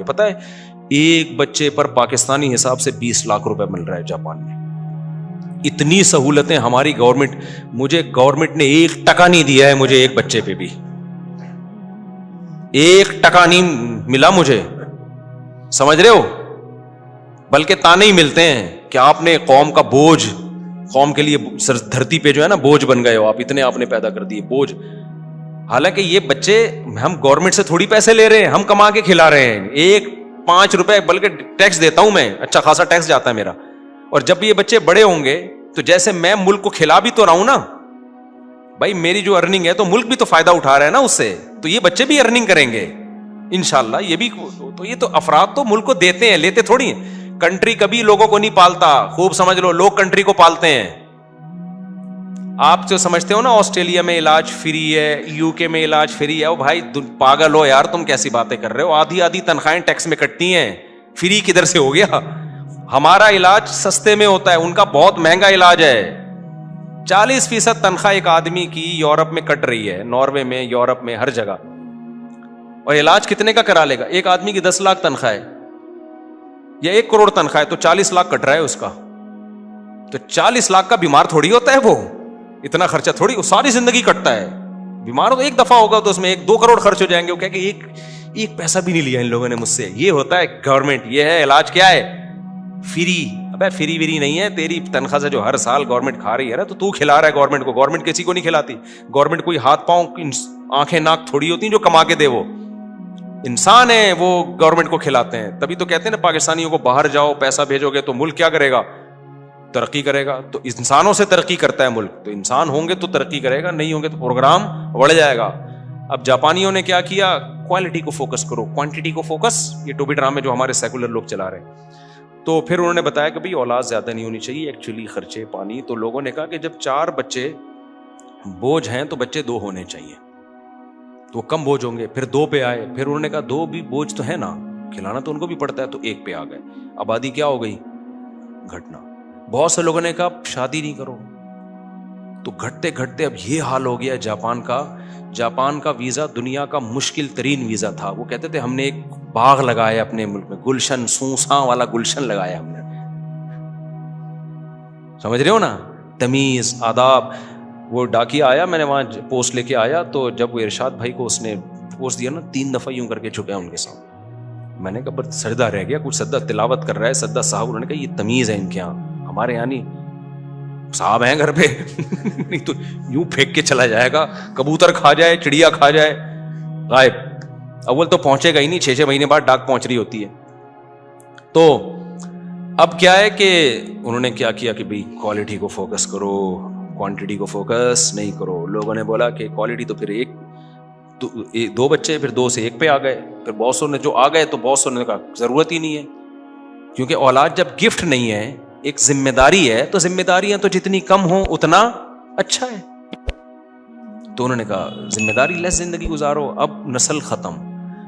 پتہ ہے ایک بچے پر پاکستانی حساب سے 20 لاکھ روپے مل رہا ہے جاپان میں. اتنی سہولتیں ہماری گورنمنٹ, مجھے گورنمنٹ نے 1 ٹکا نہیں دیا ہے, مجھے ایک بچے پہ بھی 1 ٹکا نہیں ملا مجھے, سمجھ رہے ہو, بلکہ تانے ہی ملتے ہیں کہ آپ نے قوم کا بوجھ, قوم کے لیے دھرتی پہ جو ہے نا بوجھ بن گئے ہو آپ, اتنے آپ نے پیدا کر دیے بوجھ. حالانکہ یہ بچے ہم گورنمنٹ سے تھوڑی پیسے لے رہے ہیں, ہم کما کے کھلا رہے ہیں. 5 روپے بلکہ ٹیکس دیتا ہوں میں, اچھا خاصا ٹیکس جاتا ہے میرا. اور جب یہ بچے بڑے ہوں گے تو جیسے میں ملک کو کھلا بھی تو رہا ہوں نا بھائی, میری جو ارننگ ہے تو ملک بھی تو فائدہ اٹھا رہا ہے نا اس سے, تو یہ بچے بھی ارننگ کریں گے انشاءاللہ. یہ بھی تو, یہ تو افراد تو ملک کو دیتے ہیں, لیتے تھوڑی ہیں. کنٹری کبھی لوگوں کو نہیں پالتا, خوب سمجھ لو, لوگ کنٹری کو پالتے ہیں. آپ جو سمجھتے ہو نا آسٹریلیا میں علاج فری ہے, یو کے میں علاج فری ہے, وہ بھائی پاگل ہو یار, تم کیسی باتیں کر رہے ہو. آدھی تنخواہیں ٹیکس میں کٹتی ہیں, فری کدھر سے ہو گیا. ہمارا علاج سستے میں ہوتا ہے, ان کا بہت مہنگا علاج ہے. 40% تنخواہ ایک آدمی کی یورپ میں کٹ رہی ہے, ناروے میں, یورپ میں, ہر جگہ. اور علاج کتنے کا کرا لے گا؟ ایک آدمی کی 10 لاکھ تنخواہ ہے یا 1 کروڑ تنخواہ ہے, تو 40 لاکھ کٹ رہا ہے اس کا. تو 40 لاکھ کا بیمار تھوڑی ہوتا ہے وہ, اتنا خرچہ تھوڑی, وہ ساری زندگی کٹتا ہے. بیمار ہو تو ایک دفعہ ہوگا تو اس میں 1-2 کروڑ خرچ ہو جائیں گے. وہ کہ ایک پیسہ بھی نہیں لیا ان لوگوں نے مجھ سے. یہ ہوتا ہے گورنمنٹ, یہ ہے علاج. کیا ہے؟ فری. ابے فری وری نہیں ہے, تیری تنخواہ سے جو ہر سال گورنمنٹ کھا رہی ہے نا, تو کھلا رہا ہے گورنمنٹ کو. گورنمنٹ کسی کو نہیں کھلاتی. گورنمنٹ کوئی ہاتھ پاؤں آنکھیں ناک تھوڑی ہوتی ہیں جو کما کے دے, وہ انسان ہے, وہ گورنمنٹ کو کھلاتے ہیں. تبھی تو کہتے ہیں نا پاکستانیوں کو باہر جاؤ, پیسہ بھیجو گے تو ملک کیا کرے گا؟ ترقی کرے گا. تو انسانوں سے ترقی کرتا ہے ملک, تو انسان ہوں گے تو ترقی کرے گا, نہیں ہوں گے تو پروگرام بڑھ جائے گا. اب جاپانیوں نے کیا کیا, کوالٹی کو فوکس کرو, کوانٹٹی کو فوکس, یہ ٹوبی ڈرامے جو ہمارے سیکولر لوگ چلا رہے ہیں. تو پھر انہوں نے بتایا کہ بھئی اولاد زیادہ نہیں ہونی چاہیے, ایکچولی خرچے پانی. تو لوگوں نے کہا کہ جب 4 بچے بوجھ ہیں تو بچے 2 ہونے چاہیے, تو کم بوجھ ہوں گے. پھر 2 پہ آئے, پھر انہوں نے کہا 2 بھی بوجھ تو ہے نا, کھلانا تو ان کو بھی پڑتا ہے, تو 1 پہ آ گئے. آبادی کیا ہو گئی؟ گھٹنا. بہت سے لوگوں نے کہا شادی نہیں کرو, تو گھٹتے گھٹتے اب یہ حال ہو گیا جاپان کا. جاپان کا ویزا دنیا کا مشکل ترین ویزا تھا. وہ کہتے تھے ہم نے ایک باغ لگایا اپنے ملک میں, گلشن, سونساں والا گلشن لگایا ہم نے. سمجھ رہے ہو نا, تمیز, آداب. وہ ڈاکیا آیا, میں نے وہاں پوسٹ لے کے آیا, تو جب وہ ارشاد بھائی کو اس نے پوسٹ دیا نا, 3 دفعہ یوں کر کے جھکا ان کے سامنے. میں نے کہا بس سجدہ رہ گیا, کچھ سجدہ تلاوت کر رہا ہے سجدہ صاحب. انہوں نے کہا یہ تمیز ہے ان کے یہاں, ہمارے یہاں نہیں. صاحب ہیں گھر پہ, نہیں تو یوں پھینک کے چلا جائے گا, کبوتر کھا جائے, چڑیا کھا جائے, غائب. اول تو پہنچے گا ہی نہیں, 6 مہینے بعد ڈاک پہنچ رہی ہوتی ہے. تو اب کیا ہے کہ انہوں نے کیا کیا کہ بھئی کوالٹی کو فوکس کرو, کوانٹٹی کو فوکس نہیں کرو. لوگوں نے بولا کہ کوالٹی تو پھر 2 بچے, پھر 2 سے 1 پہ آ گئے. پھر بہت سو نے جو آ گئے تو بہت سو نے کہا ضرورت ہی نہیں ہے, کیونکہ اولاد جب گفٹ نہیں ہے, ایک ذمہ داری ہے, تو ذمہ داریاں تو جتنی کم ہوں اتنا اچھا ہے. تو انہوں نے کہا ذمہ داری لیس زندگی گزارو. اب نسل ختم.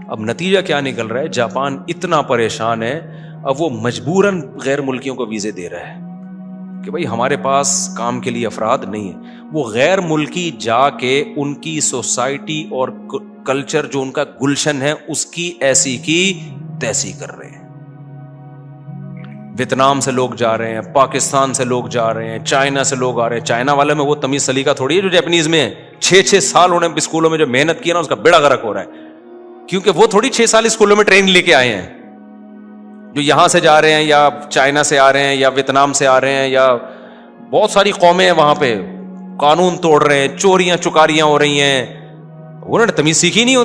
اب نتیجہ کیا نکل رہا ہے, جاپان اتنا پریشان ہے, اب وہ مجبوراً غیر ملکیوں کو ویزے دے رہا ہے کہ بھائی ہمارے پاس کام کے لیے افراد نہیں ہے. وہ غیر ملکی جا کے ان کی سوسائٹی اور کلچر جو ان کا گلشن ہے اس کی ایسی کی تیسی کر رہے ہیں. ویتنام سے لوگ جا رہے ہیں, پاکستان سے لوگ جا رہے ہیں, چائنا سے لوگ آ رہے ہیں. چائنا والے میں وہ تمیز سلیقہ تھوڑی ہے جو جاپنیز میں ہے. 6 سال انہوں نے اسکولوں میں جو محنت کی نا, اس کا بیڑا غرق ہو رہا ہے, کیونکہ وہ تھوڑی 6 سال اسکولوں میں ٹریننگ لے کے آئے ہیں. جو یہاں سے جا رہے ہیں یا چائنا سے آ رہے ہیں یا ویتنام سے آ رہے ہیں, یا بہت ساری قومیں ہیں وہاں پہ, قانون توڑ رہے ہیں, چوریاں چکاریاں ہو رہی ہیں, انہوں نے تمیز سیکھی نہیں ہوتی.